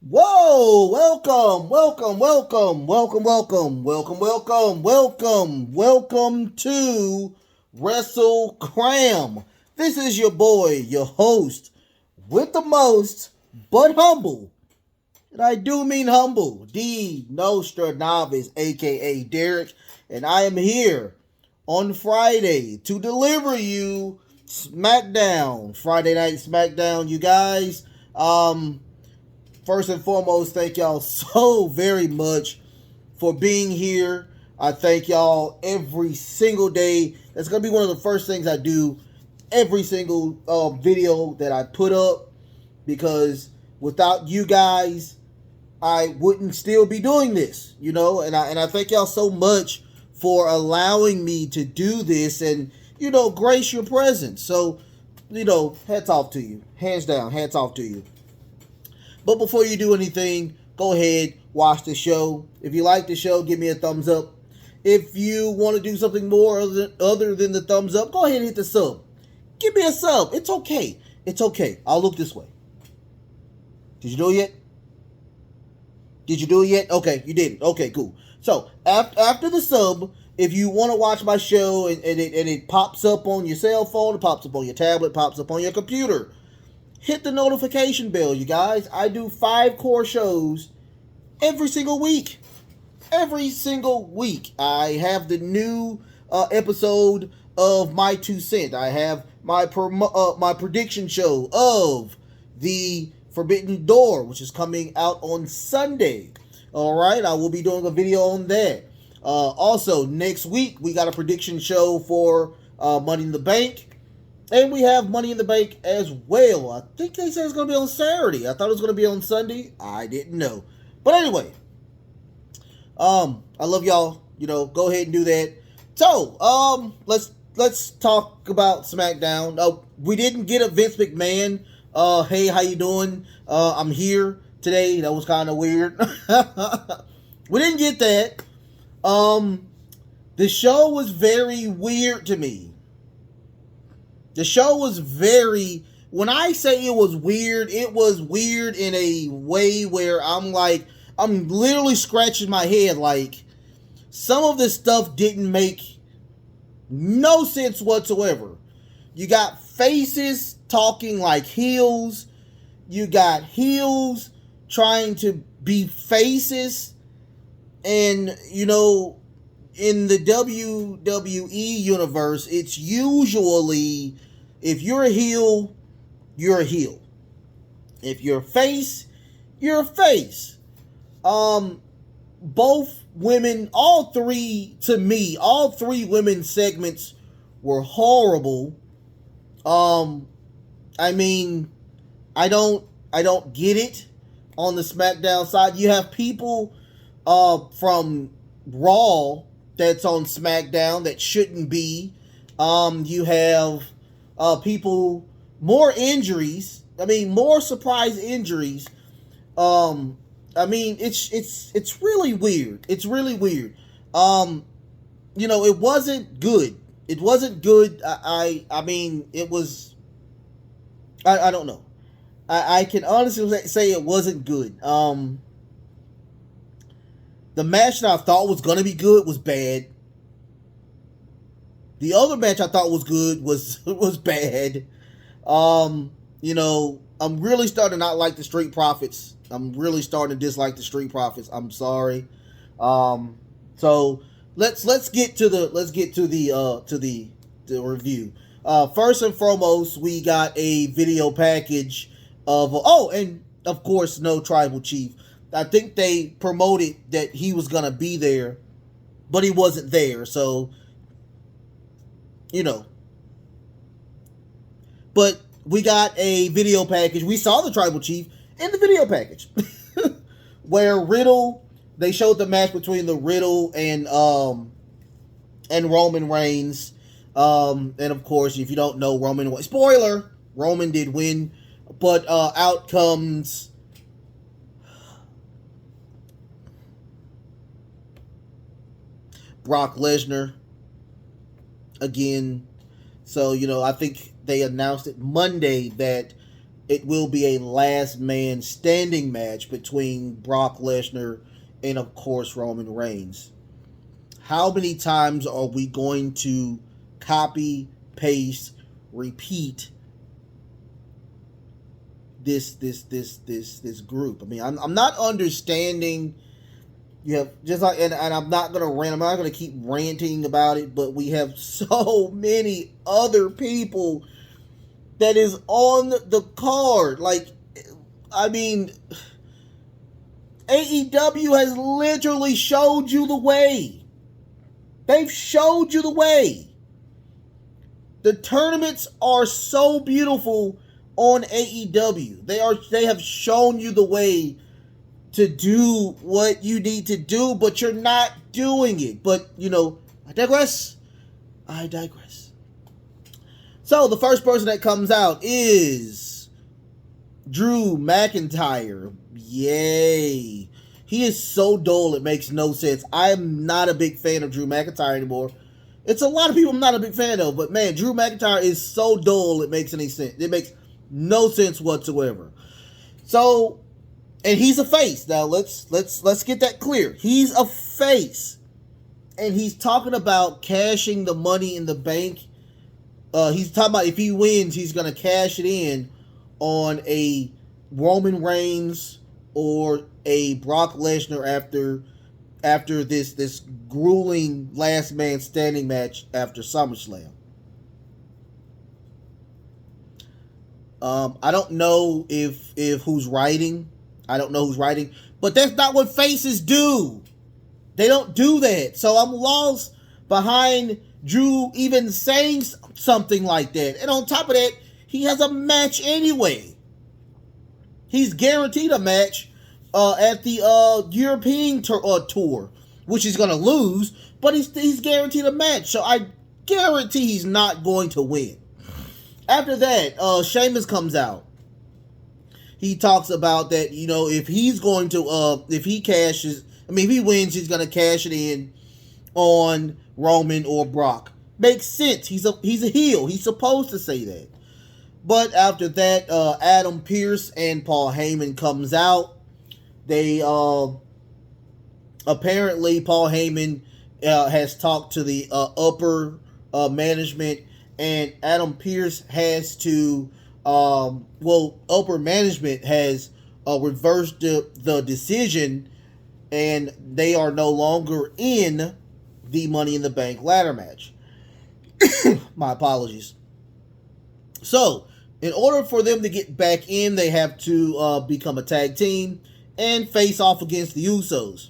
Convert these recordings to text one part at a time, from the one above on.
Whoa! Welcome to Wrestle Cram. This is your boy, your host, with the most, but humble. And I do mean humble, the Nostra Novice, aka Derek, and I am here on Friday to deliver you Smackdown, Friday Night Smackdown, you guys. First and foremost, thank y'all so very much for being here. I thank y'all every single day. That's going to be one of the first things I do every single video that I put up, because without you guys, I wouldn't still be doing this, and I thank y'all so much for allowing me to do this and, grace your presence. So, hats off to you. Hands down, hats off to you. But before you do anything, go ahead, watch the show. If you like the show, give me a thumbs up. If you want to do something more other than the thumbs up, go ahead and hit the sub. Give me a sub. It's okay. It's okay. I'll look this way. Did you do it yet? Did you do it yet? Okay, you did it. Okay, cool. So, after the sub, if you want to watch my show and it pops up on your cell phone, it pops up on your tablet, pops up on your computer, hit the notification bell, you guys. I do 5 core shows every single week. Every single week. I have the new episode of My Two Cent. I have my prediction show of the Forbidden Door, which is coming out on Sunday. Alright, I will be doing a video on that. Also, next week, we got a prediction show for Money in the Bank. And we have Money in the Bank as well. I think they said it's going to be on Saturday. I thought it was going to be on Sunday. I didn't know. But anyway, I love y'all. Go ahead and do that. So, let's talk about SmackDown. We didn't get a Vince McMahon. Hey, how you doing? I'm here today. That was kind of weird. We didn't get that. The show was very weird to me. The show was when I say it was weird in a way where I'm literally scratching my head. Like, some of this stuff didn't make no sense whatsoever. You got faces talking like heels. You got heels trying to be faces. And, in the WWE universe, it's usually, if you're a heel, you're a heel. If you're a face, you're a face. Both women, all three women's segments were horrible. I mean, I don't get it. On the SmackDown side, you have people from Raw that's on SmackDown that shouldn't be. You have people, more injuries. More surprise injuries. It's really weird. It's really weird. It wasn't good. It wasn't good. It was. I don't know. I can honestly say it wasn't good. The match that I thought was going to be good was bad. The other match I thought was good was bad. I'm really starting to not like the Street Profits. I'm really starting to dislike the Street Profits. I'm sorry. So let's get to the review. First and foremost, we got a video package of and of course no Tribal Chief. I think they promoted that he was going to be there, but he wasn't there. So, But we got a video package. We saw the Tribal Chief in the video package. Where they showed the match between the Riddle and Roman Reigns. And of course, if you don't know, spoiler, Roman did win. But out comes Brock Lesnar again. So, I think they announced it Monday that it will be a last man standing match between Brock Lesnar and, of course, Roman Reigns. How many times are we going to copy, paste, repeat this group? I mean, I'm not understanding. You have just like, and I'm not gonna rant. I'm not gonna keep ranting about it, but we have so many other people that is on the card. Like, I mean, AEW has literally showed you the way. They've showed you the way. The tournaments are so beautiful on AEW. They have shown you the way to do what you need to do, but you're not doing it. But, I digress. So, the first person that comes out is Drew McIntyre. Yay. He is so dull, it makes no sense. I am not a big fan of Drew McIntyre anymore. It's a lot of people I'm not a big fan of, but man, Drew McIntyre is so dull, it makes any sense. It makes no sense whatsoever. So, and he's a face. Now let's get that clear. He's a face, and he's talking about cashing the Money in the Bank. He's talking about if he wins, he's gonna cash it in on a Roman Reigns or a Brock Lesnar after this grueling last man standing match after SummerSlam. I don't know if who's writing. I don't know who's writing, but that's not what faces do. They don't do that. So I'm lost behind Drew even saying something like that. And on top of that, he has a match anyway. He's guaranteed a match at the European tour, which he's going to lose, but he's guaranteed a match. So I guarantee he's not going to win. After that, Sheamus comes out. He talks about that, if he's going to, if he wins, he's going to cash it in on Roman or Brock. Makes sense. He's a heel. He's supposed to say that. But after that, Adam Pearce and Paul Heyman comes out. They, apparently Paul Heyman has talked to the upper management, and Adam Pearce has to, upper management has reversed the decision, and they are no longer in the Money in the Bank ladder match. My apologies. So, in order for them to get back in, they have to become a tag team and face off against the Usos.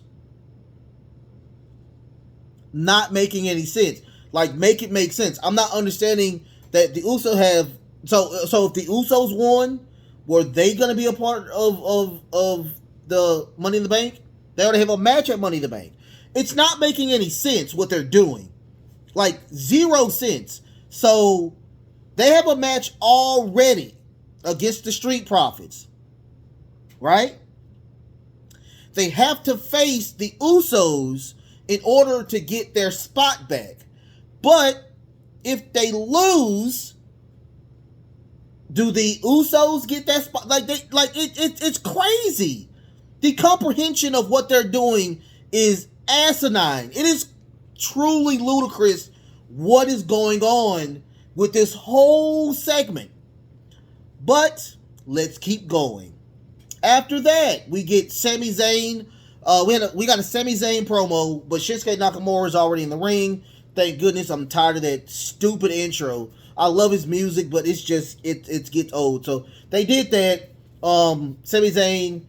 Not making any sense. Like, make it make sense. I'm not understanding that the Usos have... So if the Usos won, were they going to be a part of the Money in the Bank? They already have a match at Money in the Bank. It's not making any sense what they're doing. Like, 0 sense. So, they have a match already against the Street Profits. Right? They have to face the Usos in order to get their spot back. But if they lose, do the Usos get that spot? It's crazy. The comprehension of what they're doing is asinine. It is truly ludicrous what is going on with this whole segment. But let's keep going. After that, we get Sami Zayn. We got a Sami Zayn promo, but Shinsuke Nakamura is already in the ring. Thank goodness. I'm tired of that stupid intro. I love his music, but it's just it gets old. So they did that. Sami Zayn,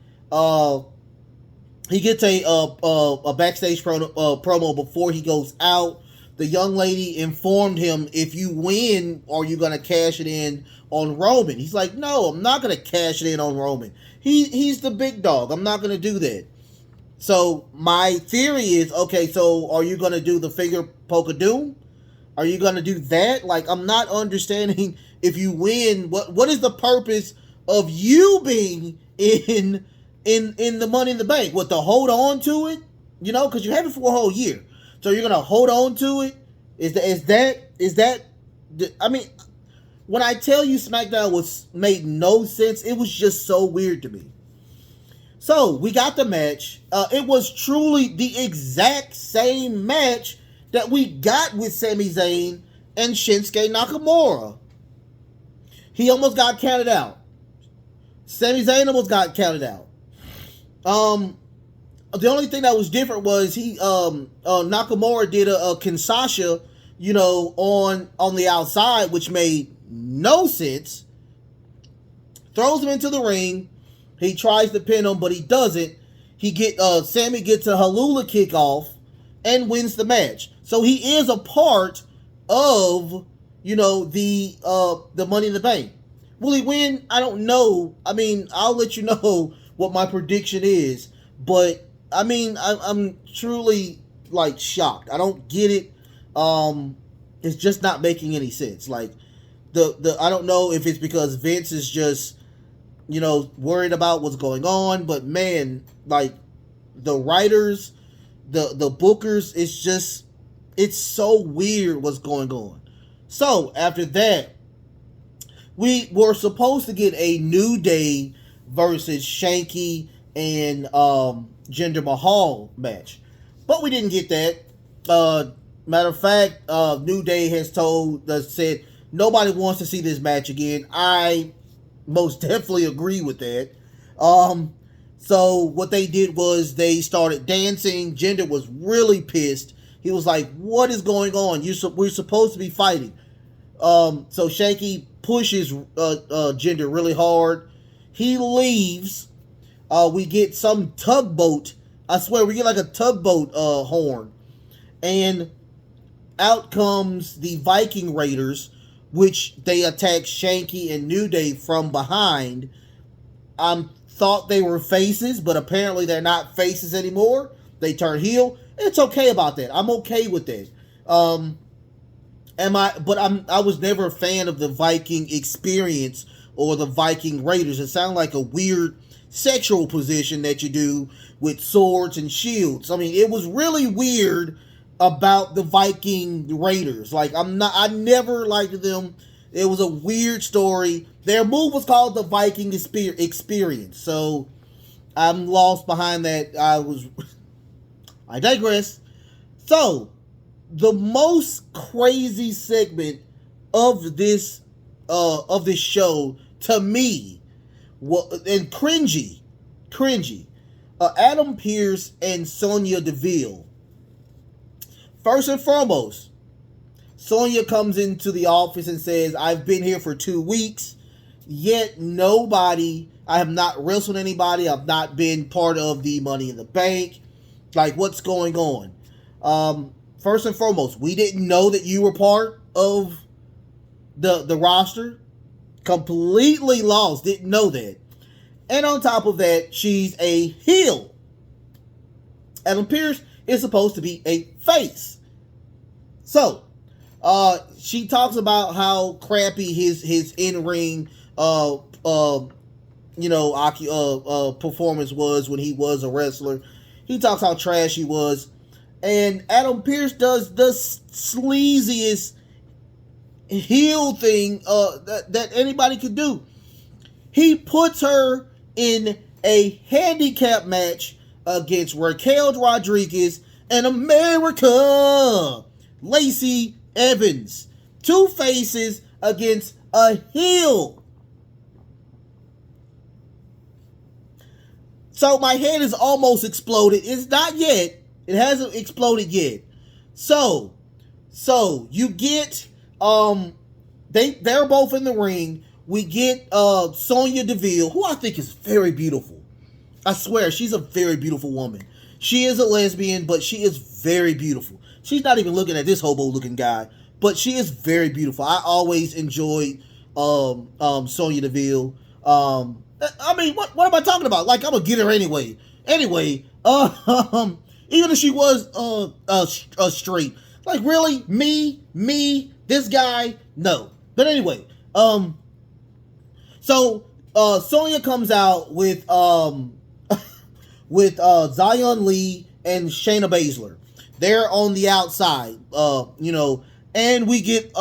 he gets a backstage promo before he goes out. The young lady informed him, if you win, are you going to cash it in on Roman? He's like, no, I'm not going to cash it in on Roman. He's the big dog. I'm not going to do that. So my theory is, okay, so are you going to do the finger poke of doom? Are you going to do that? Like, I'm not understanding, if you win, what is the purpose of you being in the Money in the Bank? What, to hold on to it? Because you have it for a whole year. So you're going to hold on to it? Is that, I mean, when I tell you SmackDown made no sense, it was just so weird to me. So we got the match. It was truly the exact same match that we got with Sami Zayn and Shinsuke Nakamura. He almost got counted out. Sami Zayn almost got counted out. The only thing that was different was Nakamura did a Kinshasa, on the outside, which made no sense. Throws him into the ring. He tries to pin him, but he doesn't. Sammy gets a Halula kickoff and wins the match. So he is a part of, the Money in the Bank. Will he win? I don't know. I mean, I'll let you know what my prediction is. But, I mean, I'm truly, shocked. I don't get it. It's just not making any sense. I don't know if it's because Vince is just, worried about what's going on. But, man, the writers, the bookers, it's so weird what's going on. So, after that, we were supposed to get a New Day versus Shanky and Jinder Mahal match. But we didn't get that. Matter of fact, New Day has said nobody wants to see this match again. I most definitely agree with that. So what they did was they started dancing. Jinder was really pissed. He was like, "What is going on? We're supposed to be fighting." So Shanky pushes Jinder really hard. He leaves. We get some tugboat. I swear, we get a tugboat horn. And out comes the Viking Raiders, which they attack Shanky and New Day from behind. I thought they were faces, but apparently they're not faces anymore. They turn heel. It's okay about that. I'm okay with that. I was never a fan of the Viking Experience or the Viking Raiders. It sounded like a weird sexual position that you do with swords and shields. I mean, it was really weird about the Viking Raiders. I never liked them. It was a weird story. Their move was called the Viking Experience. So I'm lost behind that. I digress. So the most crazy segment of this show to me, and cringy, Adam Pearce and Sonia Deville. First and foremost, Sonia comes into the office and says, "I've been here for 2 weeks, yet I have not wrestled anybody. I've not been part of the Money in the Bank. What's going on?" First and foremost, we didn't know that you were part of the roster. Completely lost. Didn't know that. And on top of that, she's a heel. Adam Pearce is supposed to be a face. So, she talks about how crappy his in-ring performance was when he was a wrestler. He talks how trash he was. And Adam Pearce does the sleaziest heel thing that anybody could do. He puts her in a handicap match against Raquel Rodriguez and America Lacey Evans. 2 faces against a heel. So my head is almost exploded. It's not yet. It hasn't exploded yet. So you get they're both in the ring. We get Sonia Deville, who I think is very beautiful. I swear, she's a very beautiful woman. She is a lesbian, but she is very beautiful. She's not even looking at this hobo-looking guy, but she is very beautiful. I always enjoyed Sonia Deville. I mean, what am I talking about? I'm gonna get her anyway. Anyway, even if she was straight, really, me, this guy, no. But anyway, so Sonya comes out with Zion Lee and Shayna Baszler. They're on the outside, and we get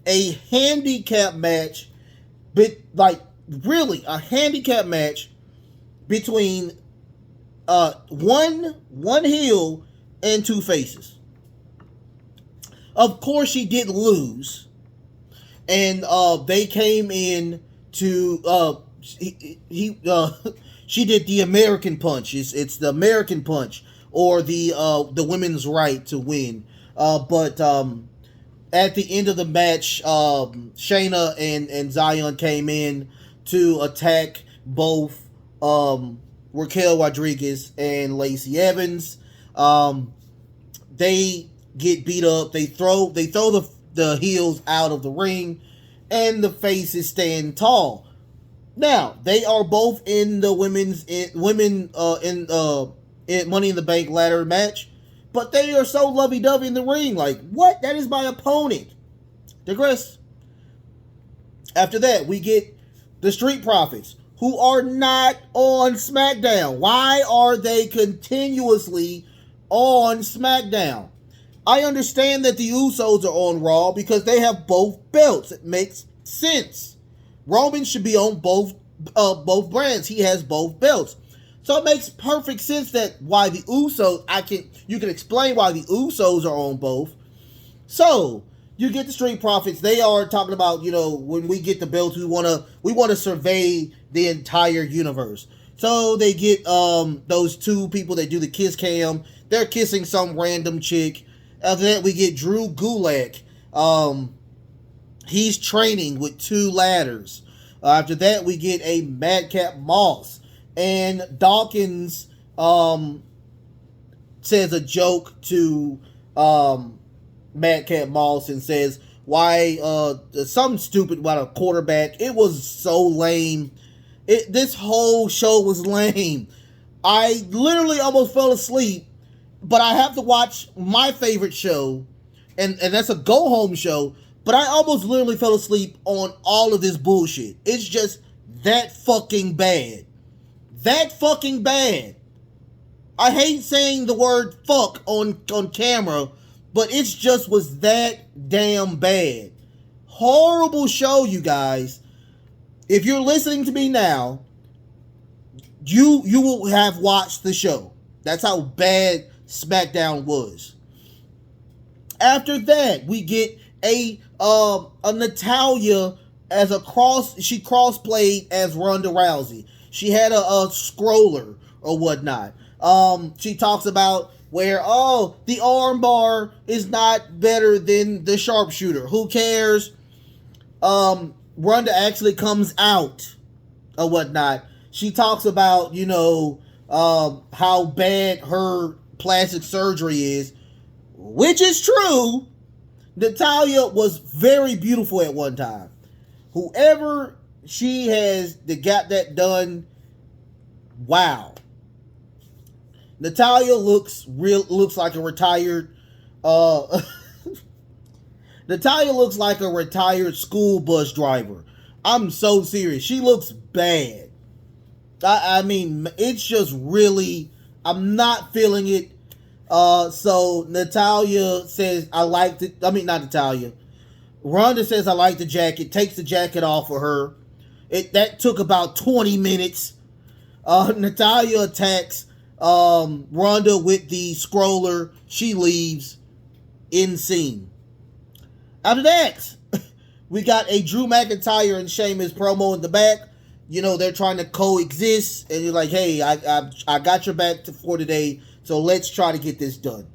a handicap match, but like really a handicap match between one heel and two faces. Of course, she did lose, and they came in to she did the American punch. It's the American punch, or the women's right to win. But at the end of the match, Shayna and Zion came in to attack both Raquel Rodriguez and Lacey Evans. They get beat up. They throw the heels out of the ring, and the faces stand tall. Now they are both in the women in Money in the Bank ladder match, but they are so lovey-dovey in the ring. Like, what? That is my opponent. Digress. After that, we get the Street Profits, who are not on SmackDown. Why are they continuously on SmackDown? I understand that the Usos are on Raw because they have both belts. It makes sense. Roman should be on both brands. He has both belts. So it makes perfect sense that why the Usos, you can explain why the Usos are on both. So you get the Street Profits. They are talking about, when we get the belts, we want to survey the entire universe. So they get those two people that do the kiss cam. They're kissing some random chick. After that, we get Drew Gulak. He's training with two ladders. After that, we get a Madcap Moss. And Dawkins says a joke to Madcap Moss and says, why, something stupid about a quarterback. It was so lame. This whole show was lame. I literally almost fell asleep, but I have to watch my favorite show, and that's a go-home show, but I almost literally fell asleep on all of this bullshit. It's just that fucking bad. That fucking bad. I hate saying the word fuck on camera, but it just was that damn bad. Horrible show, you guys. If you're listening to me now, you will have watched the show. That's how bad SmackDown was. After that, we get a Natalya as she cross-played as Ronda Rousey. She had a scroller or whatnot. She talks about where, the armbar is not better than the sharpshooter. Who cares? Ronda actually comes out or whatnot. She talks about, how bad her plastic surgery is, which is true. Natalya was very beautiful at one time. Whoever she has that got that done, wow. Natalya looks like a retired Natalya looks like a retired school bus driver. I'm so serious. She looks bad. I mean, it's just really, I'm not feeling it. So Natalya says, not Natalya. Ronda says, I like the jacket, takes the jacket off of her. That took about 20 minutes. Natalya attacks Ronda with the scroller. She leaves. End scene. After that, we got a Drew McIntyre and Sheamus promo in the back. They're trying to coexist, and you're like, hey, I got your back for today, so let's try to get this done.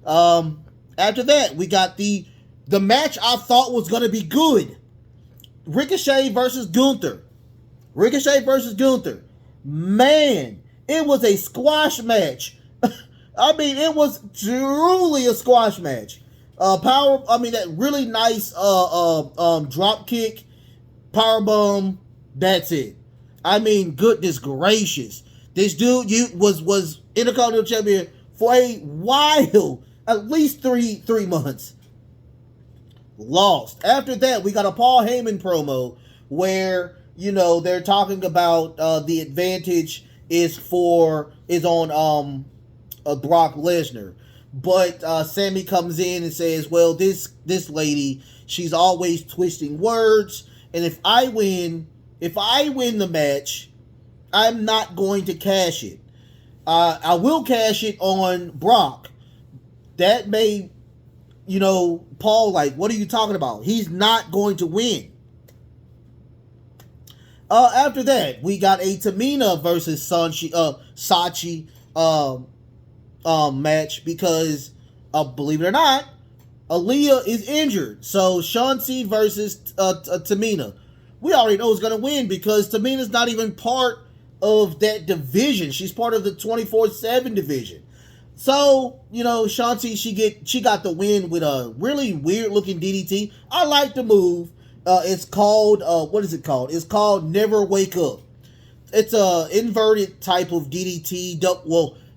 After that, we got the match I thought was going to be good. Ricochet versus Gunther. Man, it was a squash match. I mean, it was truly a squash match. That really nice drop kick, power bomb. That's it. I mean, goodness gracious, this dude was Intercontinental Champion for a while, at least three months. Lost. After that, we got a Paul Heyman promo where they're talking about the advantage is on Brock Lesnar. But Sammy comes in and says, well, this lady, She's always twisting words. And if I win the match, I'm not going to cash it. I will cash it on Brock. That may, Paul, like, what are you talking about? He's not going to win. After that, we got a Tamina versus Sachi match because, believe it or not, Aaliyah is injured. So Shanti versus Tamina. We already know who's going to win because Tamina's not even part of that division. She's part of the 24/7 division. So, Shanti, she got the win with a really weird looking DDT. I like the move. It's called, what is it called? It's called Never Wake Up. It's a inverted type of DDT,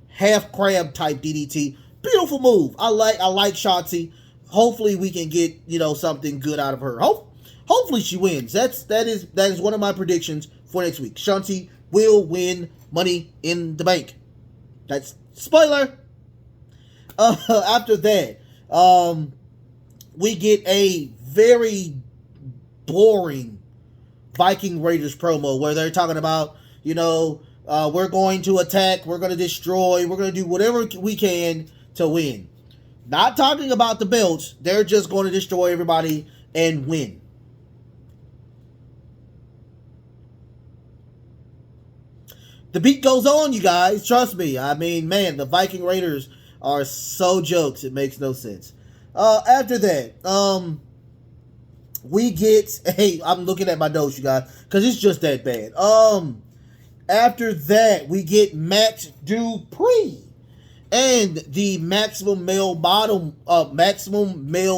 half crab type DDT. Beautiful move. I like Shanti. Hopefully we can get, something good out of her. Hopefully she wins. That is one of my predictions for next week. Shanti will win Money in the Bank. That's spoiler. After that, we get a very boring Viking Raiders promo where they're talking about, we're going to attack, we're going to destroy, we're going to do whatever we can to win. Not talking about the belts, they're just going to destroy everybody and win. The beat goes on, you guys. Trust me. I mean, man, the Viking Raiders are so jokes. It makes no sense. After that, we get... Hey, I'm looking at my notes, you guys, because it's just that bad. After that, we get Max Dupree and the Maximum Male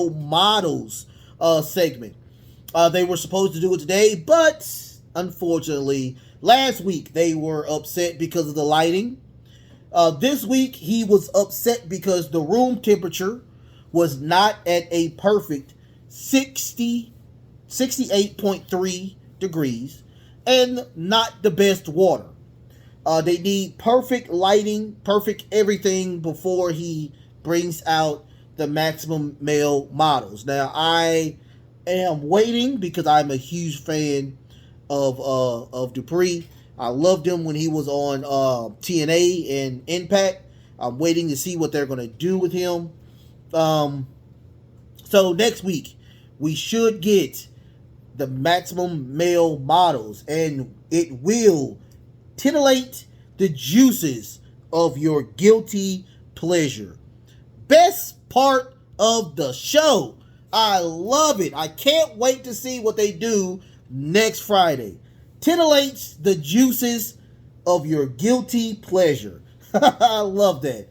Models segment. They were supposed to do it today, but unfortunately, last week they were upset because of the lighting. This week he was upset because the room temperature was not at a perfect 68.3 degrees and not the best water. They need perfect lighting, perfect everything before he brings out the Maximum Male Models. Now, I am waiting because I'm a huge fan of Dupree. I loved him when he was on TNA and Impact. I'm waiting to see what they're going to do with him. So next week, we should get the Maximum Male Models, and it will titillate the juices of your guilty pleasure. Best part of the show. I love it. I can't wait to see what they do next Friday. Titillates the juices of your guilty pleasure. I love that.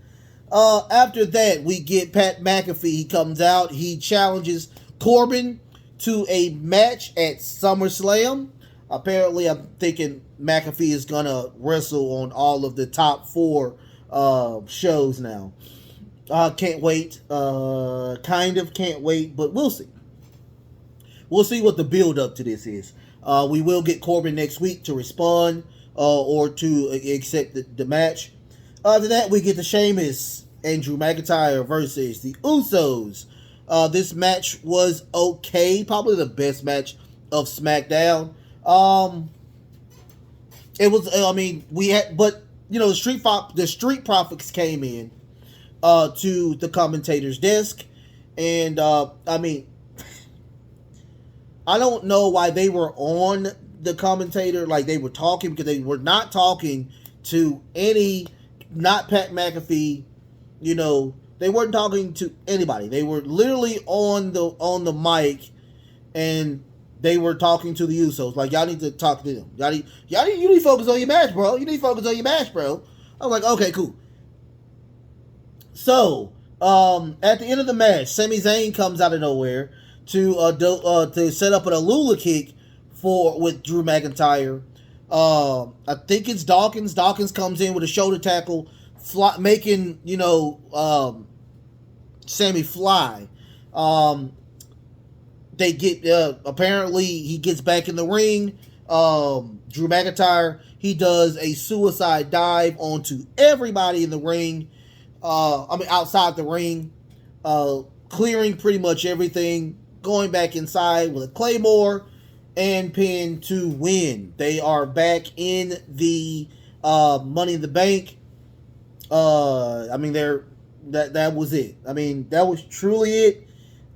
After that, we get Pat McAfee. He comes out. He challenges Corbin to a match at SummerSlam. Apparently, I'm thinking McAfee is going to wrestle on all of the top 4 shows now. Can't wait. Kind of can't wait, but we'll see. We'll see what the build-up to this is. We will get Corbin next week to respond or to accept the match. After that, we get the Sheamus and Drew McIntyre versus the Usos. This match was okay. Probably the best match of SmackDown. It was, we had, but, the Street Profits came in to the commentator's desk. And, I don't know why they were on the commentator, like they were talking, because they were not talking to not Pat McAfee, they weren't talking to anybody. They were literally on the mic, and they were talking to the Usos. Like, y'all need to talk to them. You need to focus on your match, bro. You need to focus on your match, bro. I was like, okay, cool. So, at the end of the match, Sami Zayn comes out of nowhere to set up an Alula kick with Drew McIntyre. I think it's Dawkins. Dawkins comes in with a shoulder tackle, making Sammy fly. They get apparently he gets back in the ring. Drew McIntyre, he does a suicide dive onto everybody in the ring. Outside the ring, clearing pretty much everything. going back inside with a Claymore and pin to win. They are back in the Money in the Bank. I mean, that was it. I mean, that was truly it.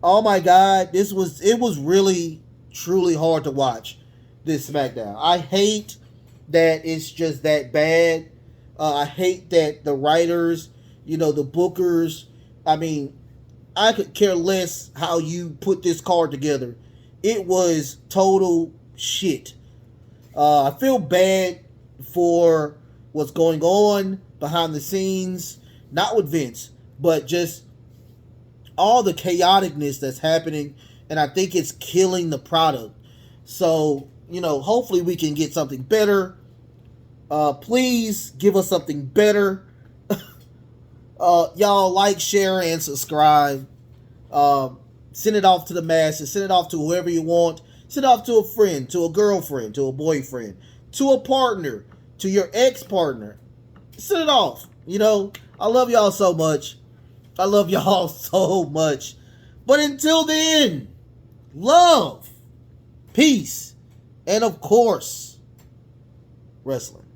Oh my God, it was really truly hard to watch this SmackDown. I hate that it's just that bad. I hate that the writers, the bookers. I mean, I could care less how you put this card together. It was total shit. I feel bad for what's going on behind the scenes, not with Vince, but just all the chaoticness that's happening, and I think it's killing the product. So, hopefully we can get something better. Please give us something better. Y'all like, share, and subscribe. Send it off to the masses. Send it off to whoever you want. Send it off to a friend, to a girlfriend, to a boyfriend, to a partner, to your ex-partner. Send it off. I love y'all so much. I love y'all so much. But until then, love, peace, and of course, wrestling.